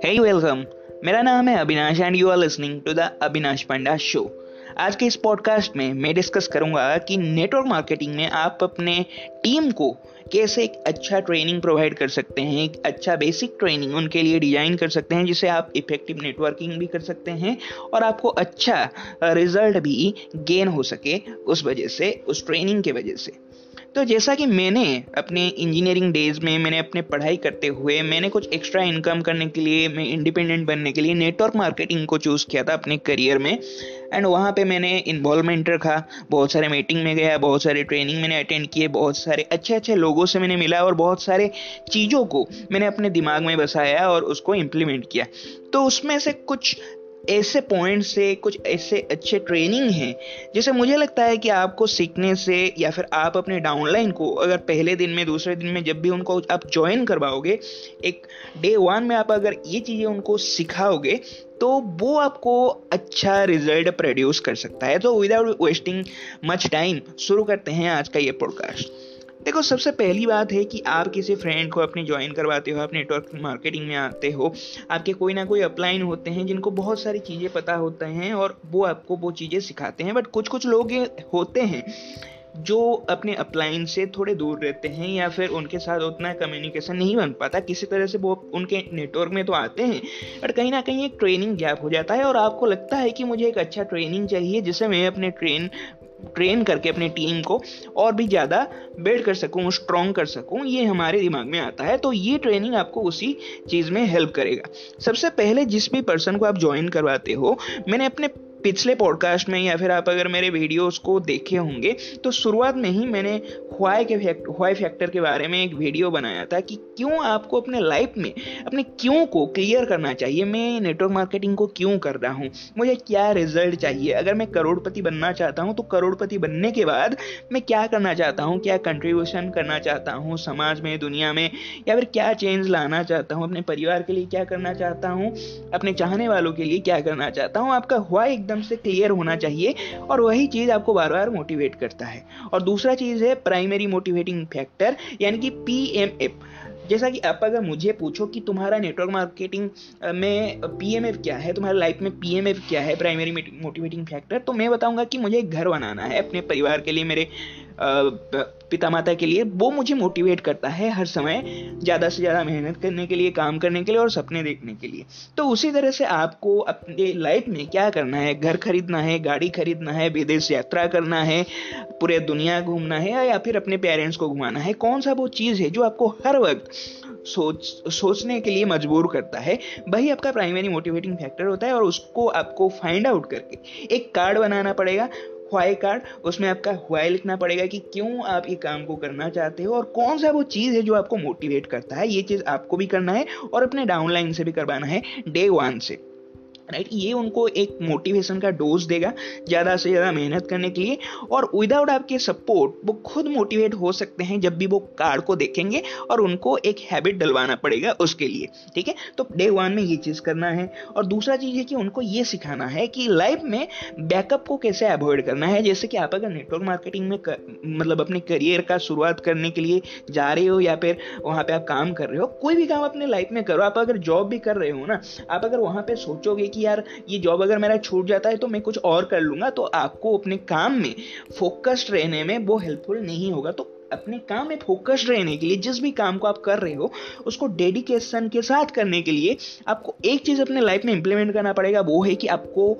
Hey welcome. मेरा नाम है Avinash and you are listening to the Avinash Panda show. आज के इस पॉडकास्ट में मैं डिस्कस करूंगा कि नेटवर्क मार्केटिंग में आप अपने टीम को कैसे एक अच्छा ट्रेनिंग प्रोवाइड कर सकते हैं, एक अच्छा बेसिक ट्रेनिंग उनके लिए डिजाइन कर सकते हैं जिससे आप इफेक्टिव नेटवर्किंग भी कर सकते हैं और आपको अच्छा रिजल्ट भी गेन हो सके उस वजह से, उस ट्रेनिंग के वजह से। तो जैसा कि मैंने अपने इंजीनियरिंग डेज में मैंने अपने पढ़ाई करते हुए मैंने कुछ एक्स्ट्रा इनकम करने के लिए, मैं इंडिपेंडेंट बनने के लिए नेटवर्क मार्केटिंग को चूज़ किया था अपने करियर में। एंड वहाँ पे मैंने इन्वॉल्वमेंट रखा, बहुत सारे मीटिंग में गया, बहुत सारे ट्रेनिंग मैंने अटेंड किए, बहुत सारे अच्छे अच्छे लोगों से मैंने मिला और बहुत सारे चीज़ों को मैंने अपने दिमाग में बसाया और उसको इम्प्लीमेंट किया। तो उसमें से कुछ ऐसे पॉइंट से, कुछ ऐसे अच्छे ट्रेनिंग हैं जैसे मुझे लगता है कि आपको सीखने से, या फिर आप अपने डाउनलाइन को अगर पहले दिन में, दूसरे दिन में जब भी उनको आप ज्वाइन करवाओगे, एक डे 1 में आप अगर ये चीज़ें उनको सिखाओगे तो वो आपको अच्छा रिजल्ट प्रोड्यूस कर सकता है। तो विदाउट वेस्टिंग मच टाइम शुरू करते हैं आज का ये पॉडकास्ट। देखो, सबसे पहली बात है कि आप किसी फ्रेंड को अपने ज्वाइन करवाते हो, आप नेटवर्क मार्केटिंग में आते हो, आपके कोई ना कोई अपलाइन होते हैं जिनको बहुत सारी चीज़ें पता होता हैं और वो आपको वो चीज़ें सिखाते हैं। बट कुछ कुछ लोग होते हैं जो अपने अपलाइन से थोड़े दूर रहते हैं या फिर उनके साथ उतना कम्युनिकेशन नहीं बन पाता। किसी तरह से वो उनके नेटवर्क में तो आते हैं बट कहीं ना कहीं एक ट्रेनिंग गैप हो जाता है और आपको लगता है कि मुझे एक अच्छा ट्रेनिंग चाहिए जिससे मैं अपने ट्रेन करके अपने टीम को और भी ज़्यादा बिल्ड कर सकूं, स्ट्रॉन्ग कर सकूं। ये हमारे दिमाग में आता है। तो ये ट्रेनिंग आपको उसी चीज़ में हेल्प करेगा। सबसे पहले जिस भी पर्सन को आप ज्वाइन करवाते हो, मैंने अपने पिछले पॉडकास्ट में या फिर आप अगर मेरे वीडियोस को देखे होंगे तो शुरुआत में ही मैंने व्हाई फैक्टर के बारे में एक वीडियो बनाया था कि क्यों आपको अपने लाइफ में अपने क्यों को क्लियर करना चाहिए। मैं नेटवर्क मार्केटिंग को क्यों कर रहा हूँ, मुझे क्या रिजल्ट चाहिए, अगर मैं करोड़पति बनना चाहता हूँ तो करोड़पति बनने के बाद मैं क्या करना चाहता हूँ, क्या कंट्रीब्यूशन करना चाहता हूँ समाज में, दुनिया में, या फिर क्या चेंज लाना चाहता हूँ, अपने परिवार के लिए क्या करना चाहता हूँ, अपने चाहने वालों के लिए क्या करना चाहता हूँ। आपका व्हाई एकदम से क्लियर होना चाहिए और वही चीज आपको बार बार मोटिवेट करता है। और दूसरा चीज है प्राइमरी मोटिवेटिंग फैक्टर, यानी कि PMF। जैसा कि आप अगर मुझे पूछो कि तुम्हारा नेटवर्क मार्केटिंग में PMF क्या है, तुम्हारे लाइफ में PMF क्या है, प्राइमरी मोटिवेटिंग फैक्टर, तो मैं बताऊंगा कि मुझे एक घर बनाना है अपने परिवार के लिए, मेरे पिता माता के लिए। वो मुझे मोटिवेट करता है हर समय ज़्यादा से ज़्यादा मेहनत करने के लिए, काम करने के लिए और सपने देखने के लिए। तो उसी तरह से आपको अपने लाइफ में क्या करना है, घर खरीदना है, गाड़ी खरीदना है, विदेश यात्रा करना है, पूरे दुनिया घूमना है, या फिर अपने पेरेंट्स को घुमाना है, कौन सा वो चीज़ है जो आपको हर वक्त सोचने के लिए मजबूर करता है, वही आपका प्राइमरी मोटिवेटिंग फैक्टर होता है। और उसको आपको फाइंड आउट करके एक कार्ड बनाना पड़ेगा, व्हाई कार्ड। उसमें आपका व्हाई लिखना पड़ेगा कि क्यों आप ये काम को करना चाहते हो और कौन सा वो चीज़ है जो आपको मोटिवेट करता है। ये चीज़ आपको भी करना है और अपने डाउनलाइन से भी करवाना है डे 1 से, राइट। ये उनको एक मोटिवेशन का डोज देगा ज़्यादा से ज़्यादा मेहनत करने के लिए। और विदाउट आपके सपोर्ट वो खुद मोटिवेट हो सकते हैं जब भी वो कार्ड को देखेंगे, और उनको एक हैबिट डलवाना पड़ेगा उसके लिए, ठीक है। तो डे 1 में ये चीज़ करना है। और दूसरा चीज़ है कि उनको ये सिखाना है कि लाइफ में बैकअप को कैसे अवॉइड करना है। जैसे कि आप अगर नेटवर्क मार्केटिंग में मतलब अपने करियर का शुरुआत करने के लिए जा रहे हो या फिर वहाँ पर आप काम कर रहे हो, कोई भी काम अपने लाइफ में करो, आप अगर जॉब भी कर रहे हो ना, आप अगर वहाँ पर सोचोगे कि यार ये जॉब अगर मेरा छूट जाता है तो मैं कुछ और कर लूंगा, तो आपको अपने काम में फोकस्ड रहने में वो हेल्पफुल नहीं होगा। तो अपने काम में फोकस्ड रहने के लिए, जिस भी काम को आप कर रहे हो उसको डेडिकेशन के साथ करने के लिए आपको एक चीज अपने लाइफ में इंप्लीमेंट करना पड़ेगा, वो है कि आपको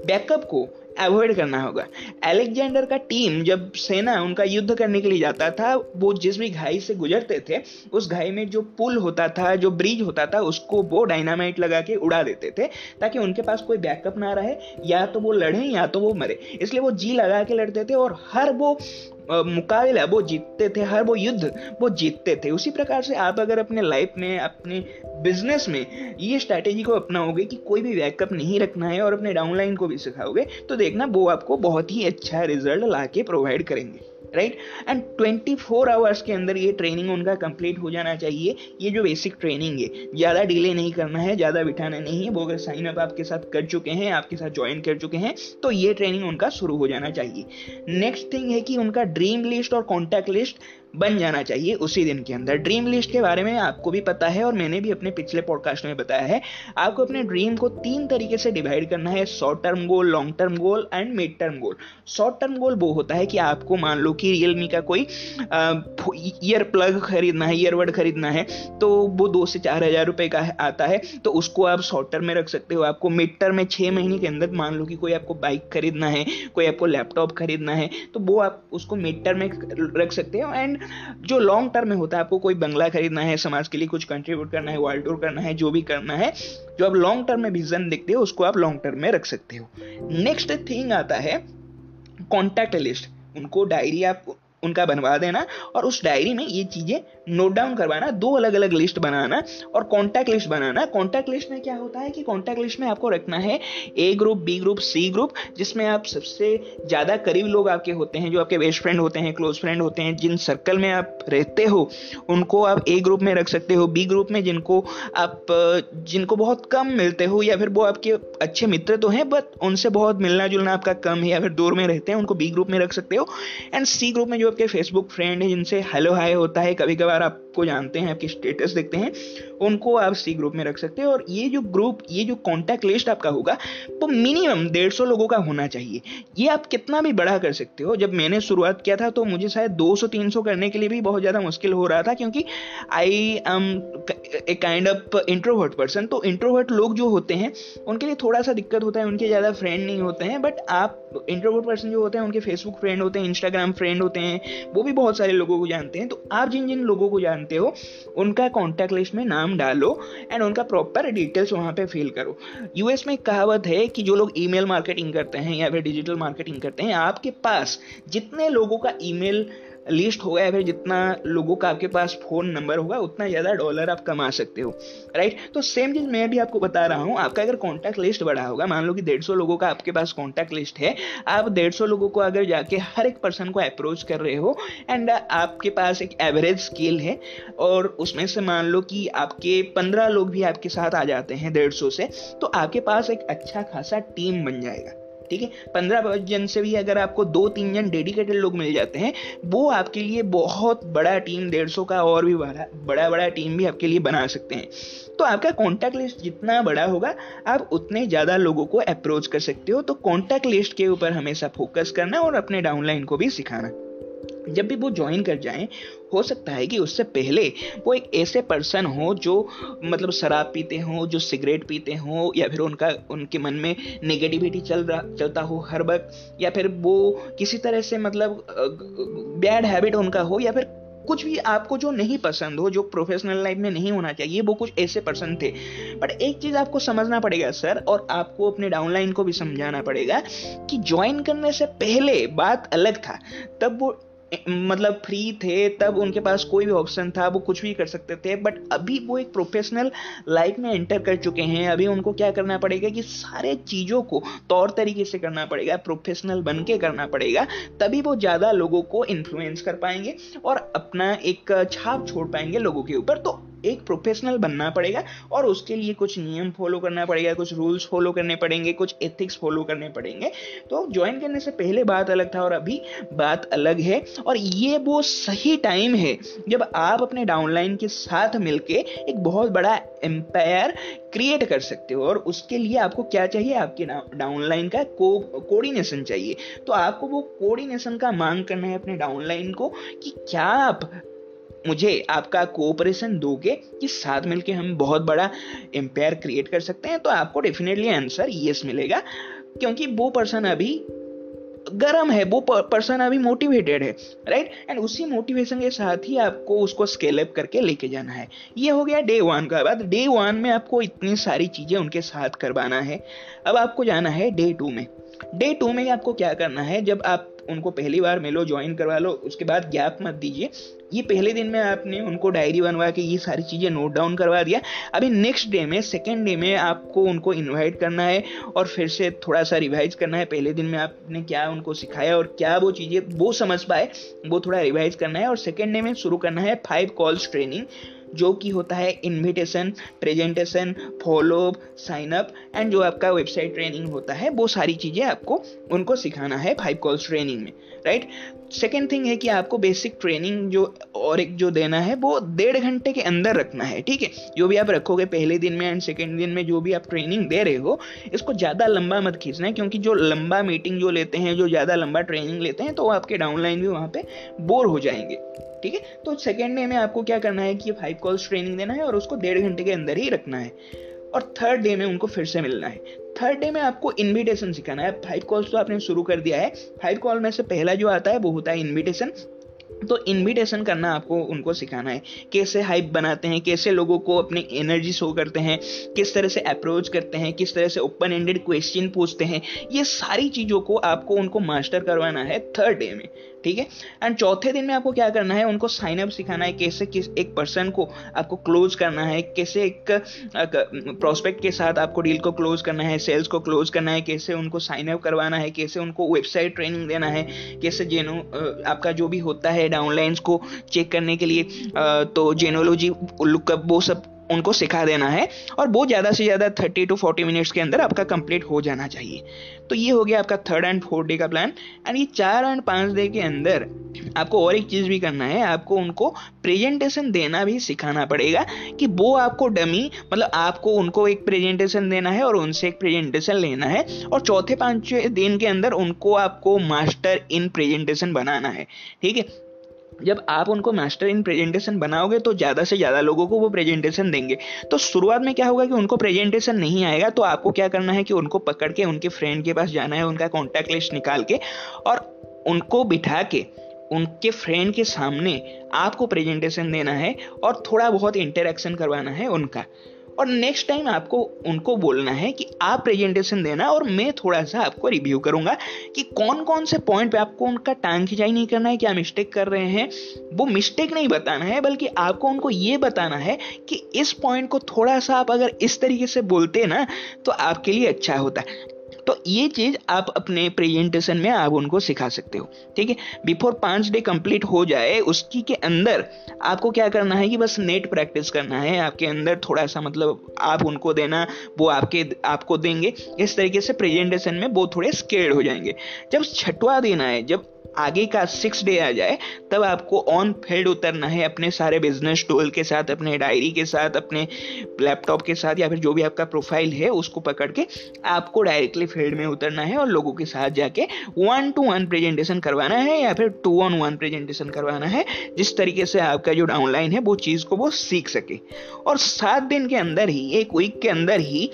बैकअप को अवॉइड करना होगा। अलेक्जेंडर का टीम जब सेना उनका युद्ध करने के लिए जाता था, वो जिस भी घाई से गुजरते थे, उस घाई में जो पुल होता था, जो ब्रिज होता था, उसको वो डायनामाइट लगा के उड़ा देते थे ताकि उनके पास कोई बैकअप ना रहे, या तो वो लड़े या तो वो मरे। इसलिए वो जी लगा के लड़ते थे और हर वो मुकाबला वो जीतते थे, हर वो युद्ध वो जीतते थे। उसी प्रकार से आप अगर अपने लाइफ में, अपने बिजनेस में ये स्ट्रैटेजी को अपनाओगे कि कोई भी बैकअप नहीं रखना है और अपने डाउनलाइन को भी सिखाओगे, तो देखना वो आपको बहुत ही अच्छा रिजल्ट ला के प्रोवाइड करेंगे, राइट। एंड 24 आवर्स के अंदर ये ट्रेनिंग उनका कंप्लीट हो जाना चाहिए। ये जो बेसिक ट्रेनिंग है, ज़्यादा डिले नहीं करना है, ज़्यादा बिठाना नहीं है। वो अगर साइन अप आपके साथ कर चुके हैं, आपके साथ ज्वाइन कर चुके हैं, तो ये ट्रेनिंग उनका शुरू हो जाना चाहिए। नेक्स्ट थिंग है कि उनका ड्रीम लिस्ट और कॉन्टैक्ट लिस्ट बन जाना चाहिए उसी दिन के अंदर। ड्रीम लिस्ट के बारे में आपको भी पता है और मैंने भी अपने पिछले पॉडकास्ट में बताया है। आपको अपने ड्रीम को 3 तरीके से डिवाइड करना है, short term goal, long term goal and mid term goal. Short term goal वो होता है कि आपको मान लो कि रियलमी का कोई ईयर प्लग खरीदना है, ईयरबड खरीदना है, तो वो 2 से 4 हज़ार रुपए का आता है, तो उसको आप शॉर्ट टर्म में रख सकते हो। आपको मिड टर्म में 6 महीने के अंदर मान लो कि कोई आपको बाइक खरीदना है, कोई आपको लैपटॉप खरीदना है, तो वो आप उसको मिड टर्म में रख सकते हो। एंड जो लॉन्ग टर्म में होता है, आपको कोई बंगला खरीदना है, समाज के लिए कुछ कंट्रीब्यूट करना है, वर्ल्ड टूर करना है, जो भी करना है, जो आप लॉन्ग टर्म में विजन देखते हो, उसको आप लॉन्ग टर्म में रख सकते हो। नेक्स्ट थिंग आता है कॉन्टैक्ट लिस्ट। उनको डायरी आप उनका बनवा देना और उस डायरी में ये चीजें नोट डाउन करवाना, 2 अलग अलग लिस्ट बनाना और कॉन्टैक्ट लिस्ट बनाना। कॉन्टैक्ट लिस्ट में क्या होता है कि कॉन्टैक्ट लिस्ट में आपको रखना है A group, B group, C group, जिसमें आप सबसे ज्यादा करीब लोग आपके होते हैं, जो आपके बेस्ट फ्रेंड होते हैं, क्लोज फ्रेंड होते हैं, जिन सर्कल में आप रहते हो, उनको आप ए ग्रुप में रख सकते हो। बी ग्रुप में जिनको बहुत कम मिलते हो, या फिर वो आपके अच्छे मित्र तो हैं बट उनसे बहुत मिलना जुलना आपका कम है या फिर दूर में रहते हैं, उनको बी ग्रुप में रख सकते हो। एंड सी ग्रुप में जो आपके फेसबुक फ्रेंड है, जिनसे हेलो हाय होता है, कभी कभार आपको जानते हैं, आपकी स्टेटस देखते हैं, उनको आप सी ग्रुप में रख सकते हो। और ये जो कॉन्टैक्ट लिस्ट आपका होगा वो मिनिमम 150 लोगों का होना चाहिए। ये आप कितना भी बड़ा कर सकते हो। जब मैंने शुरुआत किया था तो मुझे शायद 200-300 करने के लिए भी बहुत ज़्यादा मुश्किल हो रहा था, क्योंकि I am a kind of introvert person. तो इंट्रोवर्ट लोग जो होते हैं उनके लिए थोड़ा सा दिक्कत होता है, उनके ज़्यादा फ्रेंड नहीं होते हैं। बट आप इंट्रोवर्ट पर्सन जो होते हैं उनके फेसबुक फ्रेंड होते हैं, इंस्टाग्राम फ्रेंड होते हैं, वो भी बहुत सारे लोगों को जानते हैं। तो आप जिन जिन लोगों को जानते हो उनका कॉन्टैक्ट लिस्ट में नाम डालो एंड उनका प्रॉपर डिटेल्स वहाँ पे फिल करो। यूएस में एक कहावत है कि जो लोग ईमेल मार्केटिंग करते हैं या फिर डिजिटल मार्केटिंग करते हैं, आपके पास जितने लोगों का ईमेल लिस्ट होगा या फिर जितना लोगों का आपके पास फोन नंबर होगा, उतना ज़्यादा डॉलर आप कमा सकते हो, राइट। तो सेम चीज़ मैं भी आपको बता रहा हूँ। आपका अगर कॉन्टैक्ट लिस्ट बड़ा होगा, मान लो कि 150 लोगों का आपके पास कॉन्टैक्ट लिस्ट है, आप 150 लोगों को अगर जाके हर एक पर्सन को अप्रोच कर रहे हो एंड आपके पास एक एवरेज स्केल है और उसमें से मान लो कि आपके 15 लोग भी आपके साथ आ जाते हैं 150 से, तो आपके पास एक अच्छा खासा टीम बन जाएगा, ठीक है। 15 जन से भी अगर आपको 2-3 जन डेडिकेटेड लोग मिल जाते हैं, वो आपके लिए बहुत बड़ा टीम 150 का और भी बड़ा टीम भी आपके लिए बना सकते हैं। तो आपका कॉन्टैक्ट लिस्ट जितना बड़ा होगा, आप उतने ज़्यादा लोगों को अप्रोच कर सकते हो। तो कॉन्टैक्ट लिस्ट के ऊपर हमेशा फोकस करना और अपने डाउनलाइन को भी सिखाना। जब भी वो ज्वाइन कर जाएं, हो सकता है कि उससे पहले वो एक ऐसे पर्सन हो जो मतलब शराब पीते हो, जो सिगरेट पीते हो, या फिर उनके मन में नेगेटिविटी चलता हो हर वक्त, या फिर वो किसी तरह से मतलब बैड हैबिट उनका हो, या फिर कुछ भी आपको जो नहीं पसंद हो, जो प्रोफेशनल लाइफ में नहीं होना चाहिए, वो कुछ ऐसे पर्सन थे। बट एक चीज आपको समझना पड़ेगा सर, और आपको अपने डाउनलाइन को भी समझाना पड़ेगा कि ज्वाइन करने से पहले बात अलग था। तब वो मतलब फ्री थे, तब उनके पास कोई भी ऑप्शन था, वो कुछ भी कर सकते थे। बट अभी वो एक प्रोफेशनल लाइफ में एंटर कर चुके हैं। अभी उनको क्या करना पड़ेगा कि सारे चीज़ों को तौर तरीके से करना पड़ेगा, प्रोफेशनल बन के करना पड़ेगा, तभी वो ज़्यादा लोगों को इन्फ्लुएंस कर पाएंगे और अपना एक छाप छोड़ पाएंगे लोगों के ऊपर। तो एक प्रोफेशनल बनना पड़ेगा और उसके लिए कुछ नियम फॉलो करना पड़ेगा, कुछ रूल्स फॉलो करने पड़ेंगे, कुछ एथिक्स फॉलो करने पड़ेंगे। तो ज्वाइन करने से पहले बात अलग था और अभी बात अलग है। और ये वो सही टाइम है जब आप अपने डाउनलाइन के साथ मिलके एक बहुत बड़ा एम्पायर क्रिएट कर सकते हो। और उसके लिए आपको क्या चाहिए? आपके डाउनलाइन का कोऑर्डिनेशन चाहिए। तो आपको वो कोऑर्डिनेशन का मांग करना है अपने डाउनलाइन को कि क्या आप मुझे आपका कोऑपरेशन दोगे कि साथ मिलके हम बहुत बड़ा एम्पायर क्रिएट कर सकते हैं। तो आपको डेफिनेटली आंसर यस मिलेगा, क्योंकि वो पर्सन अभी गरम है, वो पर्सन अभी मोटिवेटेड है, राइट। एंड उसी मोटिवेशन के साथ ही आपको उसको स्केल अप करके लेके जाना है। ये हो गया डे 1 का बात। डे 1 में आपको इतनी सारी चीजें उनके साथ करवाना है। अब आपको जाना है डे 2 में। डे 2 में आपको क्या करना है? जब आप उनको पहली बार मिलो, ज्वाइन करवा लो, उसके बाद गैप मत दीजिए। ये पहले दिन में आपने उनको डायरी बनवा के ये सारी चीज़ें नोट डाउन करवा दिया। अभी नेक्स्ट डे में, सेकेंड डे में आपको उनको इनवाइट करना है और फिर से थोड़ा सा रिवाइज करना है। पहले दिन में आपने क्या उनको सिखाया और क्या वो चीज़ें वो समझ पाए, वो थोड़ा रिवाइज करना है। और सेकेंड डे में शुरू करना है 5 कॉल्स ट्रेनिंग। जो कि होता है invitation, presentation, follow up, sign up and जो आपका वेबसाइट ट्रेनिंग होता है, वो सारी चीज़ें आपको उनको सिखाना है 5 कॉल्स ट्रेनिंग में, राइट। सेकेंड थिंग है कि आपको बेसिक ट्रेनिंग जो और एक जो देना है वो 1.5 घंटे के अंदर रखना है, ठीक है। जो भी आप रखोगे पहले दिन में एंड सेकेंड दिन में जो भी आप ट्रेनिंग दे रहे हो, इसको ज़्यादा लंबा मत खींचना है, क्योंकि जो लंबा मीटिंग जो लेते हैं, जो ज़्यादा लंबा ट्रेनिंग लेते हैं, तो आपके डाउनलाइन भी वहाँ पे बोर हो जाएंगे, ठीक है। तो सेकेंड डे में आपको क्या करना है कि 5 कॉल्स ट्रेनिंग देना है और उसको 1.5 घंटे के अंदर ही रखना है, और थर्ड डे में उनको फिर से मिलना है। थर्ड डे में आपको इनविटेशन सिखाना है। 5 कॉल्स तो आपने शुरू कर दिया है, 5 कॉल में से पहला जो आता है वो होता है इनविटेशन। तो इनविटेशन करना आपको उनको सिखाना है, कैसे हाइप बनाते हैं, कैसे लोगों को अपनी एनर्जी शो करते हैं, किस तरह से अप्रोच करते हैं, किस तरह से ओपन एंडेड क्वेश्चन पूछते हैं, ये सारी चीज़ों को आपको उनको मास्टर करवाना है थर्ड डे में, ठीक है। एंड चौथे दिन में आपको क्या करना है, उनको साइन अप सिखाना है, कैसे किस एक पर्सन को आपको क्लोज करना है, कैसे एक प्रोस्पेक्ट के साथ आपको डील को क्लोज करना है, सेल्स को क्लोज करना है, कैसे उनको साइन अप करवाना है, कैसे उनको वेबसाइट ट्रेनिंग देना है, कैसे आपका जो भी होता है डाउनलाइंस को चेक करने के लिए तो जेनोलॉजी लुकअप वो सब उनको सिखा देना है, और वो ज़्यादा से ज़्यादा 30 to 40 मिनट्स के अंदर आपका कंप्लीट हो जाना चाहिए। तो ये हो गया आपका थर्ड एंड फोर्थ डे का प्लान। एंड ये 4 एंड 5 डे के अंदर आपको और एक चीज़ भी करना है, आपको उनको प्रेजेंटेशन देना भी सिखाना पड़ेगा, कि वो आपको डमी मतलब आपको उनको एक प्रेजेंटेशन देना है और उनसे एक प्रेजेंटेशन लेना है, और चौथे 5 दिन के अंदर उनको आपको मास्टर इन प्रेजेंटेशन बनाना है, ठीक है। जब आप उनको मास्टर इन प्रेजेंटेशन बनाओगे तो ज़्यादा से ज़्यादा लोगों को वो प्रेजेंटेशन देंगे। तो शुरुआत में क्या होगा कि उनको प्रेजेंटेशन नहीं आएगा, तो आपको क्या करना है कि उनको पकड़ के उनके फ्रेंड के पास जाना है, उनका कॉन्टैक्ट लिस्ट निकाल के और उनको बिठा के उनके फ्रेंड के सामने आपको प्रेजेंटेशन देना है और थोड़ा बहुत इंटरेक्शन करवाना है उनका। और नेक्स्ट टाइम आपको उनको बोलना है कि आप प्रेजेंटेशन देना और मैं थोड़ा सा आपको रिव्यू करूंगा कि कौन कौन से पॉइंट पे आपको उनका टांग खिंचाई नहीं करना है, क्या मिस्टेक कर रहे हैं, वो मिस्टेक नहीं बताना है, बल्कि आपको उनको ये बताना है कि इस पॉइंट को थोड़ा सा आप अगर इस तरीके से बोलते ना तो आपके लिए अच्छा होता है। तो ये चीज़ आप अपने प्रेजेंटेशन में आप उनको सिखा सकते हो, ठीक है। बिफोर 5 डे कंप्लीट हो जाए उसकी के अंदर आपको क्या करना है कि बस नेट प्रैक्टिस करना है, आपके अंदर थोड़ा सा मतलब आप उनको देना, वो आपको देंगे, इस तरीके से प्रेजेंटेशन में वो थोड़े स्केर्ड हो जाएंगे। जब 6वां दिन आए, जब आगे का 6 डे आ जाए, तब आपको ऑन फील्ड उतरना है अपने सारे बिजनेस टूल के साथ, अपने डायरी के साथ, अपने लैपटॉप के साथ, या फिर जो भी आपका प्रोफाइल है उसको पकड़ के आपको डायरेक्टली फील्ड में उतरना है और लोगों के साथ जाके 1-to-1 प्रेजेंटेशन करवाना है या फिर 2-on-1 प्रेजेंटेशन करवाना है, जिस तरीके से आपका जो डाउनलाइन है वो चीज़ को वो सीख सके। और 7 दिन के अंदर ही, एक वीक के अंदर ही,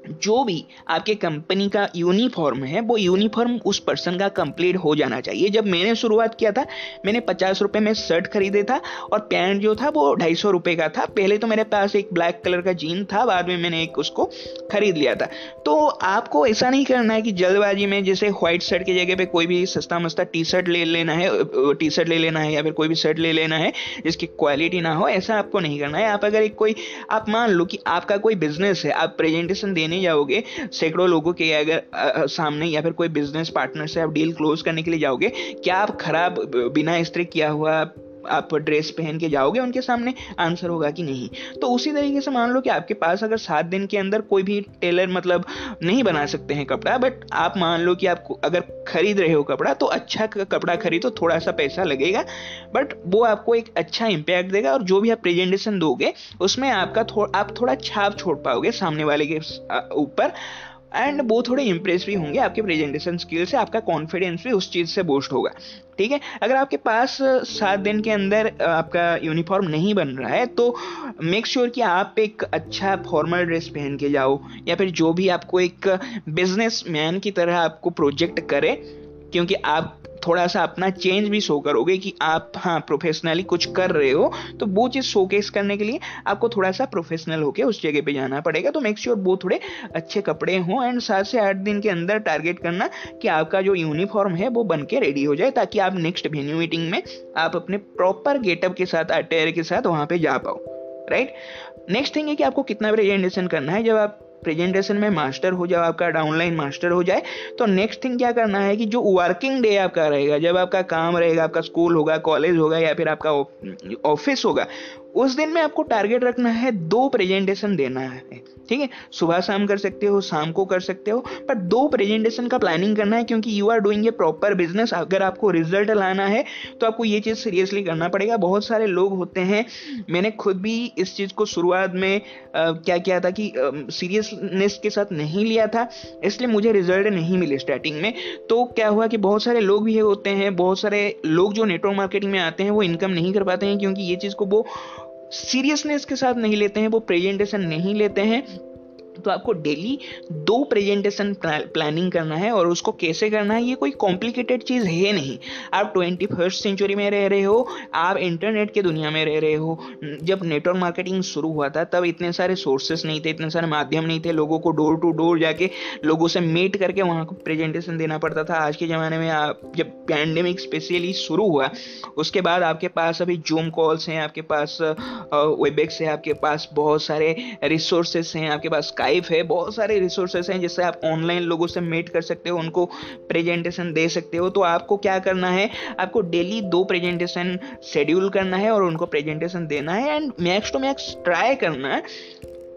जो भी आपके कंपनी का यूनिफॉर्म है वो यूनिफॉर्म उस पर्सन का कंप्लीट हो जाना चाहिए। जब मैंने शुरुआत किया था मैंने 50 रुपये में शर्ट खरीदे था और पैंट जो था वो 250 रुपये का था। पहले तो मेरे पास एक ब्लैक कलर का जीन था, बाद में मैंने एक उसको खरीद लिया था। तो आपको ऐसा नहीं करना है कि जल्दबाजी में जैसे व्हाइट शर्ट की जगह पे कोई भी सस्ता मस्ता टी शर्ट ले लेना है या फिर कोई भी शर्ट ले लेना है जिसकी क्वालिटी ना हो, ऐसा आपको नहीं करना है। आप अगर आप मान लो कि आपका कोई बिजनेस है, आप प्रेजेंटेशन देने जाओगे सैकड़ों लोगों के अगर सामने, या फिर कोई बिजनेस पार्टनर से आप डील क्लोज करने के लिए जाओगे, क्या आप खराब बिना इस्त्री किया हुआ आप ड्रेस पहन के जाओगे उनके सामने? आंसर होगा कि नहीं। तो उसी तरीके से मान लो कि आपके पास अगर 7 दिन के अंदर कोई भी टेलर मतलब नहीं बना सकते हैं कपड़ा, बट आप मान लो कि आप अगर खरीद रहे हो कपड़ा तो अच्छा कपड़ा खरीदो, थोड़ा सा पैसा लगेगा बट वो आपको एक अच्छा इम्पैक्ट देगा, और जो भी आप प्रेजेंटेशन दोगे उसमें आप थोड़ा छाप छोड़ पाओगे सामने वाले के ऊपर, एंड वो थोड़े इंप्रेस भी होंगे आपके प्रेजेंटेशन स्किल से, आपका कॉन्फिडेंस भी उस चीज़ से बूस्ट होगा, ठीक है। अगर आपके पास 7 दिन के अंदर आपका यूनिफॉर्म नहीं बन रहा है तो मेक श्योर कि आप एक अच्छा फॉर्मल ड्रेस पहन के जाओ, या फिर जो भी आपको एक बिजनेस मैन की तरह आपको प्रोजेक्ट करे, क्योंकि आप थोड़ा सा अपना चेंज भी शो करोगे कि आप प्रोफेशनली कुछ कर रहे हो, तो वो चीज़ शोकेस करने के लिए आपको थोड़ा सा प्रोफेशनल होके उस जगह पे जाना पड़ेगा। तो मेक श्योर वो थोड़े अच्छे कपड़े हों, एंड 7 से 8 दिन के अंदर टारगेट करना कि आपका जो यूनिफॉर्म है वो बन के रेडी हो जाए, ताकि आप नेक्स्ट वेन्यू मीटिंग में आप अपने प्रॉपर गेटअप के साथ, अटेयर के साथ वहाँ पे जा पाओ, राइट। नेक्स्ट थिंग है कि आपको कितना प्रेजेंटेशन करना है। जब आप प्रेजेंटेशन में मास्टर हो जाओ, आपका डाउनलाइन मास्टर हो जाए, तो नेक्स्ट थिंग क्या करना है कि जो वर्किंग डे आपका रहेगा, जब आपका काम रहेगा, आपका स्कूल होगा, कॉलेज होगा या फिर आपका ऑफिस होगा, उस दिन में आपको टारगेट रखना है 2 प्रेजेंटेशन देना है। ठीक है, सुबह शाम कर सकते हो, शाम को कर सकते हो, पर 2 प्रेजेंटेशन का प्लानिंग करना है, क्योंकि you are doing a proper business. अगर आपको रिजल्ट लाना है तो आपको ये चीज़ सीरियसली करना पड़ेगा। बहुत सारे लोग होते हैं, मैंने खुद भी इस चीज़ को शुरुआत में क्या किया था कि सीरियसनेस के साथ नहीं लिया था, इसलिए मुझे रिजल्ट नहीं मिले स्टार्टिंग में। तो क्या हुआ कि बहुत सारे लोग भी होते हैं, बहुत सारे लोग जो नेटवर्क मार्केटिंग में आते हैं वो इनकम नहीं कर पाते हैं, क्योंकि ये चीज़ को वो सीरियसनेस के साथ नहीं लेते हैं, वो प्रेजेंटेशन नहीं लेते हैं। तो आपको डेली 2 प्रेजेंटेशन प्लानिंग करना है, और उसको कैसे करना है, ये कोई कॉम्प्लिकेटेड चीज़ है नहीं। आप 21st सेंचुरी में रह रहे हो, आप इंटरनेट की दुनिया में रह रहे हो। जब नेटवर्क मार्केटिंग शुरू हुआ था तब इतने सारे सोर्सेस नहीं थे, इतने सारे माध्यम नहीं थे, लोगों को डोर टू डोर जाके लोगों से मीट करके वहाँ को प्रेजेंटेशन देना पड़ता था। आज के ज़माने में जब पैंडेमिक स्पेशली शुरू हुआ, उसके बाद आपके पास अभी जूम कॉल्स हैं, आपके पास वेबएक्स है, आपके पास बहुत सारे रिसोर्सेस हैं, आपके पास स्काइप है, बहुत सारे रिसोर्सेस हैं जिससे आप ऑनलाइन लोगों से मीट कर सकते हो, उनको प्रेजेंटेशन दे सकते हो। तो आपको क्या करना है, आपको डेली 2 प्रेजेंटेशन शेड्यूल करना है और उनको प्रेजेंटेशन देना है, and max to max try करना है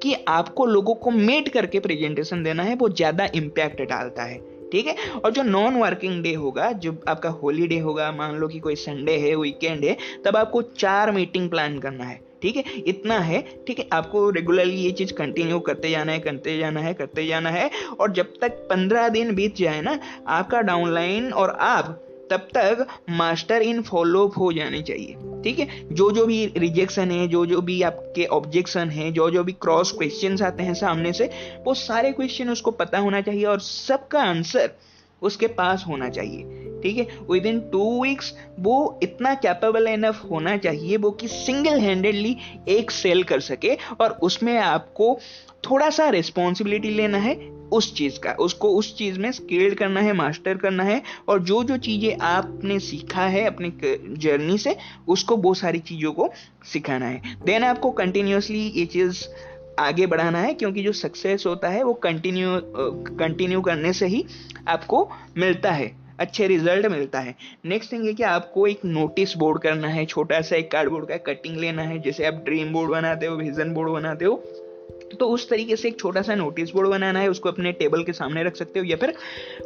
कि आपको लोगों को मीट करके प्रेजेंटेशन देना है, वो ज़्यादा इम्पैक्ट डालता है। ठीक है, और जो नॉन वर्किंग डे होगा, जो आपका हॉलीडे होगा, मान लो कि कोई संडे है, वीकेंड है, तब आपको 4 मीटिंग प्लान करना है। ठीक है, इतना है। ठीक है, आपको रेगुलरली ये चीज़ कंटिन्यू करते जाना है, करते जाना है, और जब तक 15 दिन बीत जाए ना, आपका डाउनलाइन और आप तब तक मास्टर इन फॉलोअप हो जाने चाहिए। ठीक है, जो भी रिजेक्शन है, जो भी आपके ऑब्जेक्शन है, जो भी क्रॉस क्वेश्चंस आते हैं सामने से, वो सारे क्वेश्चन उसको पता होना चाहिए और सबका आंसर उसके पास होना चाहिए। ठीक है, विद इन 2 वीक्स वो इतना कैपेबल एनफ होना चाहिए वो कि सिंगल हैंडेडली एक सेल कर सके, और उसमें आपको थोड़ा सा रिस्पॉन्सिबिलिटी लेना है उस चीज़ का, उसको उस चीज़ में स्केल करना है, मास्टर करना है, और जो चीज़ें आपने सीखा है अपने जर्नी से, उसको वो सारी चीज़ों को सिखाना है। देन आपको कंटिन्यूसली ये चीज़ आगे बढ़ाना है, क्योंकि जो सक्सेस होता है वो कंटिन्यू करने से ही आपको मिलता है, अच्छे रिजल्ट मिलता है। नेक्स्ट थिंग है कि आपको एक नोटिस बोर्ड करना है, छोटा सा एक कार्डबोर्ड का कटिंग लेना है, जैसे आप ड्रीम बोर्ड बनाते हो, विजन बोर्ड बनाते हो, तो उस तरीके से एक छोटा सा नोटिस बोर्ड बनाना है। उसको अपने टेबल के सामने रख सकते हो या फिर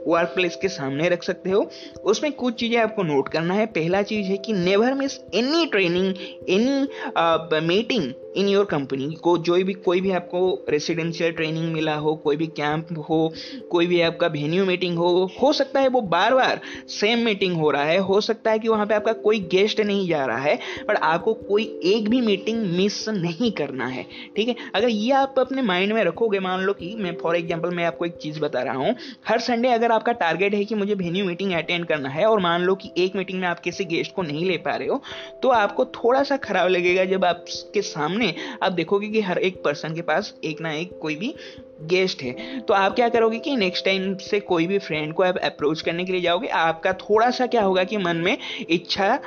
वर्क प्लेस के सामने रख सकते हो। उसमें कुछ चीज़ें आपको नोट करना है। पहला चीज़ है कि never miss any training, any meeting in your company को। कोई भी आपको रेसिडेंशियल ट्रेनिंग मिला हो, कोई भी कैंप हो, कोई भी आपका वेन्यू मीटिंग हो सकता है वो बार बार सेम मीटिंग हो रहा है, हो सकता है कि वहाँ पे आपका कोई गेस्ट नहीं जा रहा है, पर आपको कोई एक भी मीटिंग मिस नहीं करना है। ठीक है, अगर ये आप अपने माइंड में रखोगे, मान लो कि मैं फॉर एग्जांपल मैं आपको एक चीज़ बता रहा हूँ, हर संडे अगर आपका टारगेट है कि मुझे वेन्यू मीटिंग अटेंड करना है, और मान लो कि एक मीटिंग में आप किसी गेस्ट को नहीं ले पा रहे हो, तो आपको थोड़ा सा खराब लगेगा जब आपके सामने आप देखोगे कि हर एक पर्सन के पास एक ना एक कोई भी गेस्ट है। तो आप क्या करोगे कि नेक्स्ट टाइम से कोई भी फ्रेंड को आप अप्रोच करने के लिए जाओगे, आपका थोड़ा सा क्या होगा कि मन में इच्छा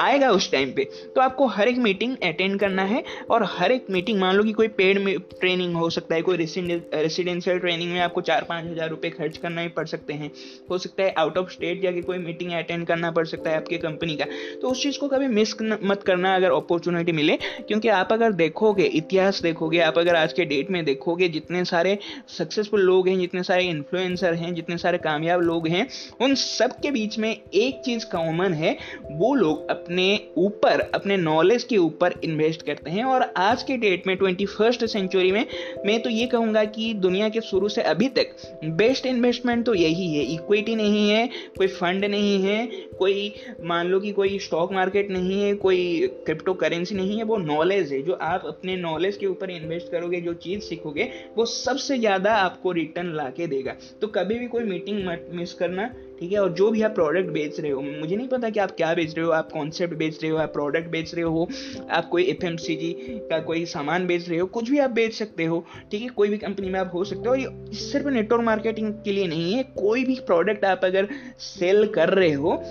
आएगा उस टाइम पे। तो आपको हर एक मीटिंग अटेंड करना है, और हर एक मीटिंग, मान लो कि कोई पेड ट्रेनिंग हो सकता है, कोई रेसिडेंशियल ट्रेनिंग में आपको 4-5 हज़ार रुपये खर्च करना ही पड़ सकते हैं, हो सकता है आउट ऑफ स्टेट जाके कोई मीटिंग अटेंड करना पड़ सकता है आपके कंपनी का। तो उस चीज़ को कभी मिस मत करना अगर अपॉर्चुनिटी मिले, क्योंकि आप अगर देखोगे, इतिहास देखोगे, आप अगर आज के डेट में देखोगे, जितने सारे सक्सेसफुल लोग हैं, जितने सारे इन्फ्लुएंसर हैं, जितने सारे कामयाब लोग हैं, उन सब के बीच में एक चीज़ कॉमन है, वो लोग अपने ऊपर, अपने नॉलेज के ऊपर इन्वेस्ट करते हैं। और आज के डेट में 21st सेंचुरी में मैं तो ये कहूँगा कि दुनिया के शुरू से अभी तक बेस्ट इन्वेस्टमेंट तो यही है। इक्विटी नहीं है, कोई फंड नहीं है, कोई मान लो कि कोई स्टॉक मार्केट नहीं है, कोई क्रिप्टो करेंसी नहीं है, वो नॉलेज है। जो आप अपने नॉलेज के ऊपर इन्वेस्ट करोगे, जो चीज़ सीखोगे, वो सबसे ज़्यादा आपको रिटर्न ला के देगा। तो कभी भी कोई मीटिंग मत मिस करना। ठीक है, और जो भी आप प्रोडक्ट बेच रहे हो, मुझे नहीं पता कि आप क्या बेच रहे हो, आप कॉन्सेप्ट बेच रहे हो, आप प्रोडक्ट बेच रहे हो, आप कोई FMCG का कोई सामान बेच रहे हो, कुछ भी आप बेच सकते हो। ठीक है, कोई भी कंपनी में आप हो सकते हो। ये सिर्फ नेटवर्क मार्केटिंग के लिए नहीं है, कोई भी प्रोडक्ट आप अगर सेल कर रहे हो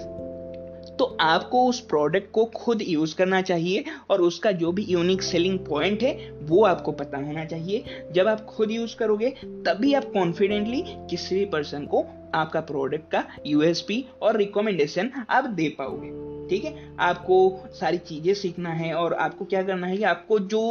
तो आपको उस प्रोडक्ट को खुद यूज़ करना चाहिए और उसका जो भी यूनिक सेलिंग पॉइंट है वो आपको पता होना चाहिए। जब आप खुद यूज़ करोगे तभी आप कॉन्फिडेंटली किसी भी पर्सन को आपका प्रोडक्ट का यूएसपी और रिकमेंडेशन आप दे पाओगे। ठीक है, आपको सारी चीज़ें सीखना है और आपको क्या करना है कि आपको जो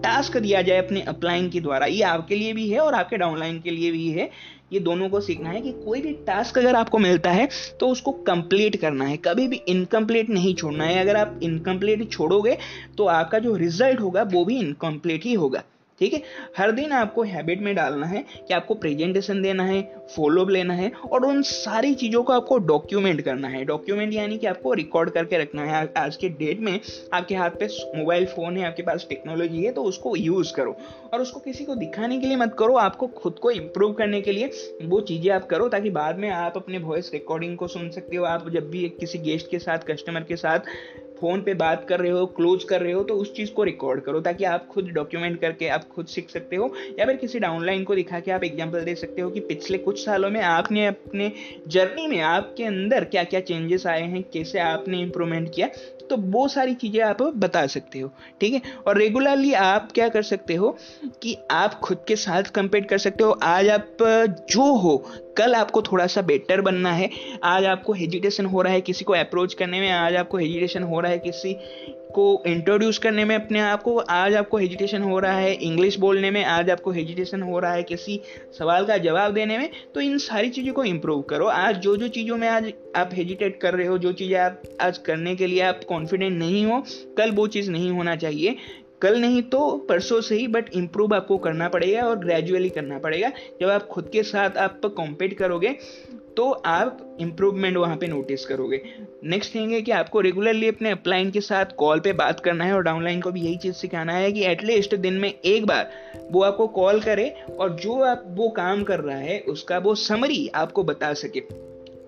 टास्क दिया जाए अपने अपलाइन के द्वारा, ये आपके लिए भी है और आपके डाउनलाइन के लिए भी है, ये दोनों को सीखना है कि कोई भी टास्क अगर आपको मिलता है तो उसको कंप्लीट करना है, कभी भी इनकम्प्लीट नहीं छोड़ना है। अगर आप इनकम्प्लीट छोड़ोगे तो आपका जो रिजल्ट होगा वो भी इनकम्प्लीट ही होगा। ठीक है, हर दिन आपको हैबिट में डालना है कि आपको प्रेजेंटेशन देना है, फॉलोअप लेना है और उन सारी चीज़ों को आपको डॉक्यूमेंट करना है। डॉक्यूमेंट यानी कि आपको रिकॉर्ड करके रखना है। आज के डेट में आपके हाथ पे मोबाइल फ़ोन है, आपके पास टेक्नोलॉजी है, तो उसको यूज़ करो और उसको किसी को दिखाने के लिए मत करो, आपको खुद को इम्प्रूव करने के लिए वो चीज़ें आप करो, ताकि बाद में आप अपने वॉइस रिकॉर्डिंग को सुन सकते हो। आप जब भी किसी गेस्ट के साथ, कस्टमर के साथ फ़ोन पे बात कर रहे हो, क्लोज कर रहे हो, तो उस चीज़ को रिकॉर्ड करो ताकि आप खुद डॉक्यूमेंट करके आप खुद सीख सकते हो, या फिर किसी डाउनलाइन को दिखा के आप एग्जांपल दे सकते हो कि पिछले कुछ सालों में आपने अपने जर्नी में आपके अंदर क्या क्या चेंजेस आए हैं, कैसे आपने इम्प्रूवमेंट किया, तो वो सारी चीज़ें आप बता सकते हो। ठीक है, और रेगुलरली आप क्या कर सकते हो कि आप खुद के साथ कंपेयर कर सकते हो। आज आप जो हो, कल आपको थोड़ा सा बेटर बनना है। आज आपको हेजिटेशन हो रहा है किसी को अप्रोच करने में, आज आपको हेजिटेशन हो रहा है किसी को इंट्रोड्यूस करने में अपने आप को, आज आपको हेजिटेशन हो रहा है इंग्लिश बोलने में, आज आपको हेजिटेशन हो रहा है किसी सवाल का जवाब देने में, तो इन सारी चीज़ों को इम्प्रूव करो। आज जो जो चीज़ों में आज आप हेजिटेट कर रहे हो, जो चीज़ें आप आज करने के लिए आप कॉन्फिडेंट नहीं हो, कल वो चीज़ नहीं होना चाहिए। कल नहीं तो परसों से ही, बट इम्प्रूव आपको करना पड़ेगा और ग्रेजुअली करना पड़ेगा। जब आप खुद के साथ आप कॉम्पीट करोगे तो आप इम्प्रूवमेंट वहाँ पे नोटिस करोगे। नेक्स्ट थिंग है कि आपको रेगुलरली अपने अपलाइन के साथ कॉल पे बात करना है और डाउनलाइन को भी यही चीज़ सिखाना है कि एटलीस्ट दिन में एक बार वो आपको कॉल करे और जो आप वो काम कर रहा है उसका वो समरी आपको बता सके।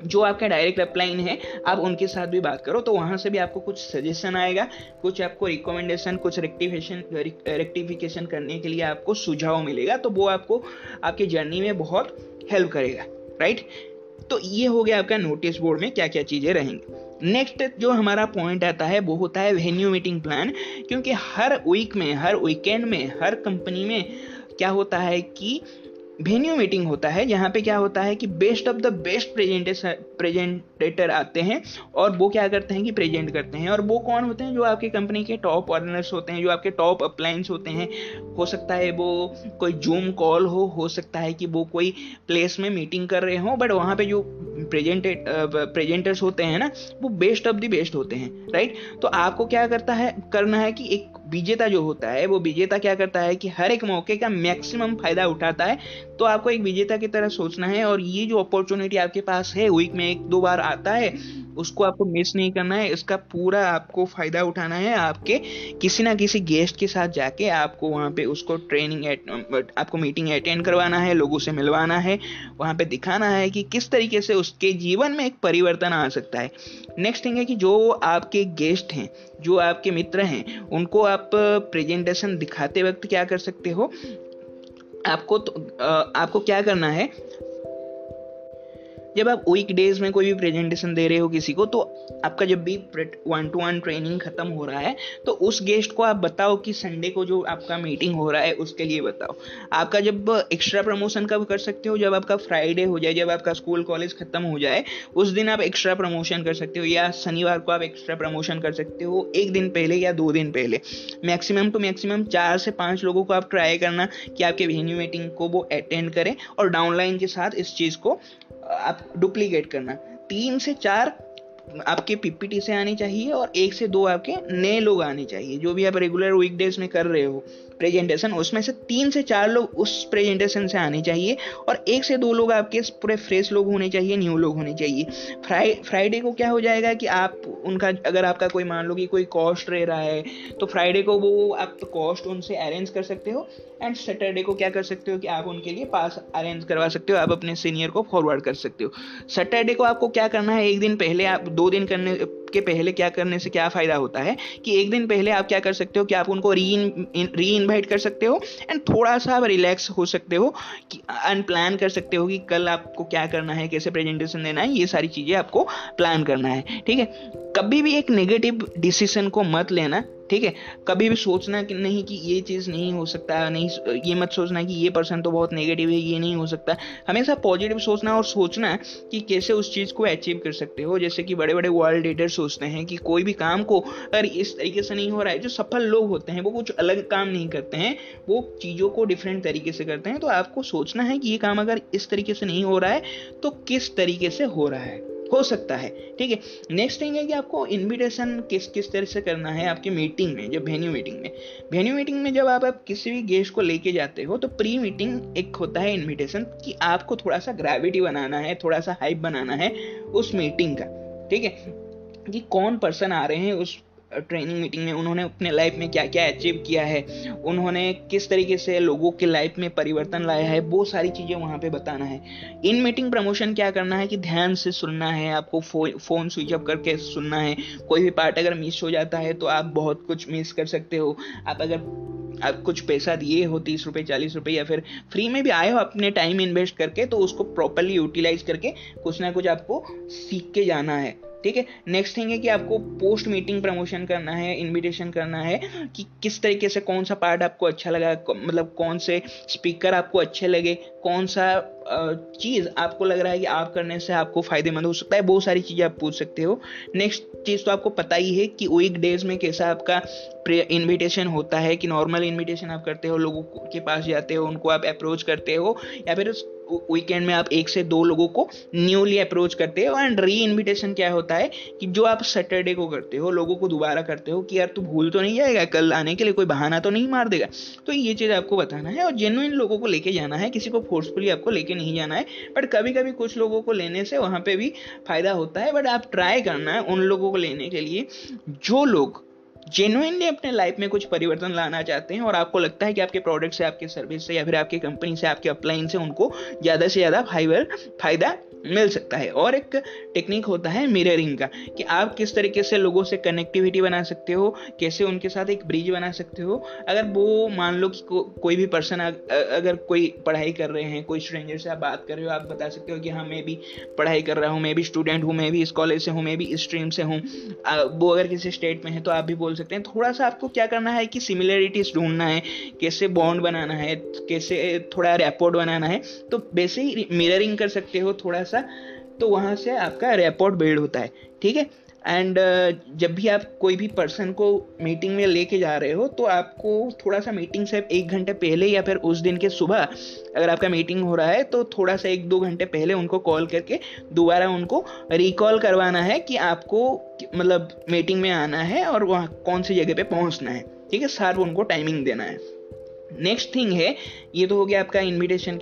जो आपका डायरेक्ट अपलाइन है आप उनके साथ भी बात करो, तो वहाँ से भी आपको कुछ सजेशन आएगा, कुछ आपको रिकमेंडेशन, कुछ रेक्टिफिकेशन करने के लिए आपको सुझाव मिलेगा, तो वो आपको आपके जर्नी में बहुत हेल्प करेगा। राइट, तो ये हो गया आपका नोटिस बोर्ड में क्या क्या चीज़ें रहेंगी। नेक्स्ट जो हमारा पॉइंट आता है वो होता है वेन्यू मीटिंग प्लान, क्योंकि हर वीक में, हर वीकेंड में, हर कंपनी में क्या होता है कि वेन्यू मीटिंग होता है, जहाँ पे क्या होता है कि best of the best presenter आते हैं और वो क्या करते हैं कि प्रेजेंट करते हैं। और वो कौन होते हैं? जो आपकी कंपनी के टॉप अर्नर्स होते हैं, जो आपके टॉप अपलाइंस होते हैं। हो सकता है वो कोई जूम कॉल हो सकता है कि वो कोई प्लेस में मीटिंग कर रहे हो, बट वहाँ पे जो प्रेजेंटर्स होते हैं ना, वो बेस्ट ऑफ द बेस्ट होते हैं। राइट, तो आपको क्या करना है कि एक विजेता जो होता है, वो विजेता क्या करता है कि हर एक मौके का मैक्सिमम फायदा उठाता है। तो आपको एक विजेता की तरह सोचना है और ये जो अपॉर्चुनिटी आपके पास है, वीक में 1-2 बार आता है, उसको आपको मिस नहीं करना है। इसका पूरा आपको फायदा उठाना है। आपके किसी ना किसी गेस्ट के साथ जाके आपको वहाँ पे उसको आपको मीटिंग अटेंड करवाना है, लोगों से मिलवाना है, वहाँ पे दिखाना है कि किस तरीके से उसके जीवन में एक परिवर्तन आ सकता है। नेक्स्ट थिंग है कि जो आपके गेस्ट हैं, जो आपके मित्र हैं, उनको आप प्रेजेंटेशन दिखाते वक्त क्या कर सकते हो, आपको क्या करना है, जब आप वीक डेज में कोई भी प्रेजेंटेशन दे रहे हो किसी को, तो आपका जब भी 1-to-1 ट्रेनिंग खत्म हो रहा है तो उस गेस्ट को आप बताओ कि संडे को जो आपका मीटिंग हो रहा है उसके लिए बताओ। आपका जब एक्स्ट्रा प्रमोशन कब कर सकते हो, जब आपका फ्राइडे हो जाए, जब आपका स्कूल कॉलेज खत्म हो जाए, उस दिन आप एक्स्ट्रा प्रमोशन कर सकते हो, या शनिवार को आप एक्स्ट्रा प्रमोशन कर सकते हो, 1 दिन पहले या 2 दिन पहले। मैक्सिमम टू मैक्सिमम 4 से 5 लोगों को आप ट्राई करना कि आपके वेन्यू मीटिंग को वो अटेंड करें, और डाउनलाइन के साथ इस चीज़ को आप डुप्लीकेट करना। 3 से 4 आपके पीपीटी से आनी चाहिए और 1 से 2 आपके नए लोग आने चाहिए। जो भी आप रेगुलर वीकडेज में कर रहे हो प्रेजेंटेशन, उसमें से 3 से 4 लोग उस प्रेजेंटेशन से आने चाहिए और 1 से 2 लोग आपके पूरे फ्रेश लोग होने चाहिए, न्यू लोग होने चाहिए। फ्राइडे को क्या हो जाएगा कि आप उनका, अगर आपका कोई मान लो कि कोई कॉस्ट रह रहा है, तो फ्राइडे को वो आप कॉस्ट उनसे अरेंज कर सकते हो, एंड सैटरडे को क्या कर सकते हो कि आप उनके लिए पास अरेंज करवा सकते हो, आप अपने सीनियर को फॉरवर्ड कर सकते हो। सैटरडे को आपको क्या करना है, 1 दिन पहले, आप 2 दिन करने के पहले क्या करने से क्या फ़ायदा होता है कि 1 दिन पहले आप क्या कर सकते हो कि आप उनको री इन्वाइट कर सकते हो, एंड थोड़ा सा आप रिलैक्स हो सकते हो कि अनप्लान कर सकते हो कि कल आपको क्या करना है, कैसे प्रेजेंटेशन देना है, ये सारी चीज़ें आपको प्लान करना है। ठीक है, कभी भी एक नेगेटिव डिसीजन को मत लेना, ठीक है। कभी भी सोचना कि नहीं कि ये चीज़ नहीं हो सकता, नहीं, ये मत सोचना कि ये पर्सन तो बहुत नेगेटिव है, ये नहीं हो सकता। हमेशा पॉजिटिव सोचना और सोचना कि कैसे उस चीज़ को अचीव कर सकते हो। जैसे कि बड़े बड़े वर्ल्ड लीडर सोचते हैं कि कोई भी काम को अगर इस तरीके से नहीं हो रहा है, जो सफल लोग होते हैं वो कुछ अलग काम नहीं करते हैं, वो चीज़ों को डिफरेंट तरीके से करते हैं। तो आपको सोचना है कि ये काम अगर इस तरीके से नहीं हो रहा है तो किस तरीके से हो रहा है, हो सकता है, ठीक है। नेक्स्ट थिंग है कि आपको इनविटेशन किस तरह से करना है आपकी मीटिंग में। जब वेन्यू मीटिंग में जब आप किसी भी गेस्ट को लेके जाते हो तो प्री मीटिंग एक होता है इनविटेशन, कि आपको थोड़ा सा ग्रेविटी बनाना है, थोड़ा सा हाइप बनाना है उस मीटिंग का, ठीक है, कि कौन पर्सन आ रहे हैं उस ट्रेनिंग मीटिंग में, उन्होंने अपने लाइफ में क्या क्या अचीव किया है, उन्होंने किस तरीके से लोगों के लाइफ में परिवर्तन लाया है, वो सारी चीज़ें वहाँ पे बताना है। इन मीटिंग प्रमोशन क्या करना है कि ध्यान से सुनना है, आपको फ़ोन स्विच ऑफ करके सुनना है। कोई भी पार्ट अगर मिस हो जाता है तो आप बहुत कुछ मिस कर सकते हो। आप कुछ पैसा दिए हो, 30 रुपये 40 रुपये, या फिर फ्री में भी आए हो अपने टाइम इन्वेस्ट करके, तो उसको प्रॉपरली यूटिलाइज करके कुछ ना कुछ आपको सीख के जाना है, ठीक है। नेक्स्ट थिंग है कि आपको पोस्ट मीटिंग प्रमोशन करना है, इनविटेशन करना है कि किस तरीके से कौन सा पार्ट आपको अच्छा लगा, मतलब कौन से स्पीकर आपको अच्छे लगे, कौन सा चीज़ आपको लग रहा है कि आप करने से आपको फायदेमंद हो सकता है, बहुत सारी चीज़ें आप पूछ सकते हो। नेक्स्ट चीज़ तो आपको पता ही है कि वीक डेज में कैसा आपका इनविटेशन होता है, कि नॉर्मल इनविटेशन आप करते हो, लोगों के पास जाते हो, उनको आप अप्रोच करते हो, या फिर वीकेंड में आप 1 से 2 लोगों को न्यूली अप्रोच करते हो। एंड री इन्विटेशन क्या होता है कि जो आप सैटरडे को करते हो, लोगों को दोबारा करते हो कि यार तू भूल तो नहीं जाएगा, कल आने के लिए कोई बहाना तो नहीं मार देगा। तो ये चीज़ आपको बताना है और जेन्युइन लोगों को लेके जाना है, किसी को फोर्सफुली आपको लेके नहीं जाना है। बट कभी कभी कुछ लोगों को लेने से वहाँ पे भी फायदा होता है, बट आप ट्राई करना है उन लोगों को लेने के लिए जो लोग जेन्युइनली अपने लाइफ में कुछ परिवर्तन लाना चाहते हैं और आपको लगता है कि आपके प्रोडक्ट से, आपके सर्विस से, या फिर आपकी कंपनी से, आपके अपलाइन से उनको ज़्यादा से ज़्यादा फायदा मिल सकता है। और एक टेक्निक होता है मिररिंग का, कि आप किस तरीके से लोगों से कनेक्टिविटी बना सकते हो, कैसे उनके साथ एक ब्रिज बना सकते हो। अगर वो मान लो कि कोई भी पर्सन अगर कोई पढ़ाई कर रहे हैं, कोई स्ट्रेंजर से आप बात कर रहे हो, आप बता सकते हो कि हाँ मैं भी पढ़ाई कर रहा हूँ, मैं भी स्टूडेंट हूँ, मैं भी इस कॉलेज से हूँ, मैं भी इस स्ट्रीम से हूँ। वो अगर किसी स्टेट में है तो आप भी बोल सकते हैं। थोड़ा सा आपको क्या करना है कि सिमिलरिटीज ढूंढना है, कैसे बॉन्ड बनाना है, कैसे थोड़ा रैपोर्ट बनाना है। तो वैसे ही मिररिंग कर सकते हो थोड़ा सा, तो वहाँ से आपका रैपोर्ट बिल्ड होता है, ठीक है। एंड जब भी आप कोई भी पर्सन को मीटिंग में लेके जा रहे हो तो आपको थोड़ा सा मीटिंग से 1 घंटे पहले, या फिर उस दिन के सुबह अगर आपका मीटिंग हो रहा है तो थोड़ा सा 1-2 घंटे पहले उनको कॉल करके दोबारा उनको रिकॉल करवाना है कि आपको मतलब मीटिंग में आना है और वहाँ कौन सी जगह पे पहुँचना है, ठीक है। साथ उनको टाइमिंग देना है। नेक्स्ट थिंग है, ये तो हो गया आपका इनविटेशन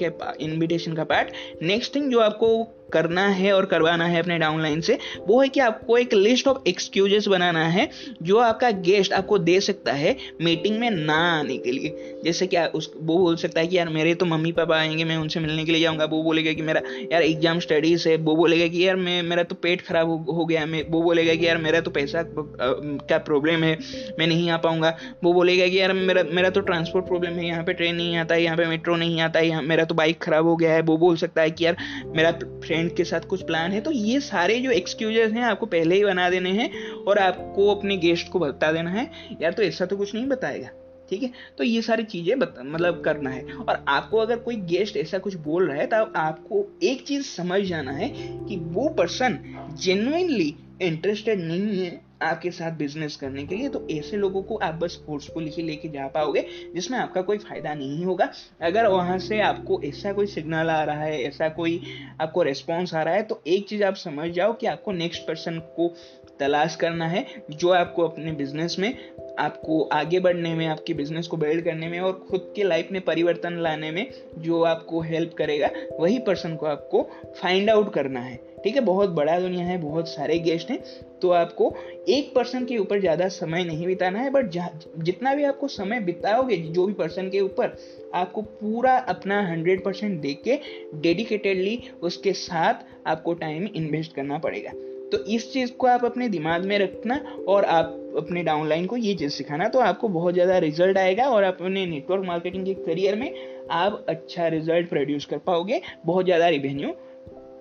का पार्ट। नेक्स्ट थिंग जो आपको करना है और करवाना है अपने डाउनलाइन से, वो है कि आपको एक लिस्ट ऑफ एक्सक्यूजेस बनाना है जो आपका गेस्ट आपको दे सकता है मीटिंग में ना आने के लिए। जैसे कि वो बोल सकता है कि यार मेरे तो मम्मी पापा आएंगे, मैं उनसे मिलने के लिए जाऊंगा। वो बोलेगा कि मेरा यार एग्जाम स्टडीज है। वो बोलेगा कि यार मेरा तो पेट खराब हो गया। वो बोलेगा कि यार मेरा तो पैसा का प्रॉब्लम है, मैं नहीं आ पाऊंगा। वो बोलेगा कि यार मेरा तो ट्रांसपोर्ट प्रॉब्लम है, यहाँ पे ट्रेन नहीं आता है, यहाँ पे मेट्रो नहीं आता है, मेरा तो बाइक खराब हो गया है। वो बोल सकता है कि यार मेरा फ्रेंड के साथ कुछ प्लान है। तो ये सारे जो एक्सक्यूजेस हैं आपको पहले ही बना देने हैं और आपको अपने गेस्ट को बता देना है यार तो ऐसा तो कुछ नहीं बताएगा, ठीक है। तो ये सारी चीजें मतलब करना है। और आपको अगर कोई गेस्ट ऐसा कुछ बोल रहा है तो आपको एक चीज समझ जाना है कि वो पर्सन जेन्युइनली इंटरेस्टेड नहीं है आपके साथ बिजनेस करने के लिए। तो ऐसे लोगों को आप बस फोर्सफुली ही लेके जा पाओगे जिसमें आपका कोई फायदा नहीं होगा। अगर वहां से आपको ऐसा कोई सिग्नल आ रहा है, ऐसा कोई आपको रेस्पॉन्स आ रहा है, तो एक चीज आप समझ जाओ कि आपको नेक्स्ट पर्सन को तलाश करना है जो आपको अपने बिजनेस में, आपको आगे बढ़ने में, आपके बिजनेस को बिल्ड करने में और खुद के लाइफ में परिवर्तन लाने में जो आपको हेल्प करेगा, वही पर्सन को आपको फाइंड आउट करना है, ठीक है। बहुत बड़ा दुनिया है, बहुत सारे गेस्ट हैं, तो आपको एक पर्सन के ऊपर ज़्यादा समय नहीं बिताना है। बट जितना भी आपको समय बिताओगे जो भी पर्सन के ऊपर, आपको पूरा अपना 100% दे के डेडिकेटेडली उसके साथ आपको टाइम इन्वेस्ट करना पड़ेगा। तो इस चीज़ को आप अपने दिमाग में रखना और आप अपने डाउनलाइन को ये चीज़ सिखाना, तो आपको बहुत ज़्यादा रिजल्ट आएगा और अपने नेटवर्क मार्केटिंग के करियर में आप अच्छा रिजल्ट प्रोड्यूस कर पाओगे, बहुत ज़्यादा रेवेन्यू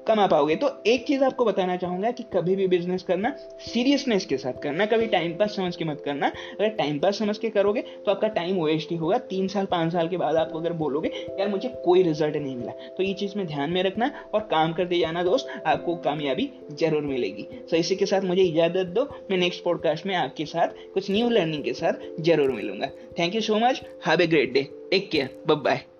कमा पाओगे। तो एक चीज आपको बताना चाहूंगा कि कभी भी बिजनेस करना सीरियसनेस के साथ करना, कभी टाइम पास समझ के मत करना। अगर टाइम पास समझ के करोगे तो आपका टाइम वेस्ट ही होगा। 3 साल 5 साल के बाद आपको अगर बोलोगे यार मुझे कोई रिजल्ट नहीं मिला, तो ये चीज में ध्यान में रखना और काम करते जाना दोस्त, आपको कामयाबी जरूर मिलेगी। सो इसी के साथ मुझे इजाजत दो, मैं नेक्स्ट पॉडकास्ट में आपके साथ कुछ न्यू लर्निंग के साथ जरूर मिलूंगा। Thank you so much, have a great day, take care, bye bye.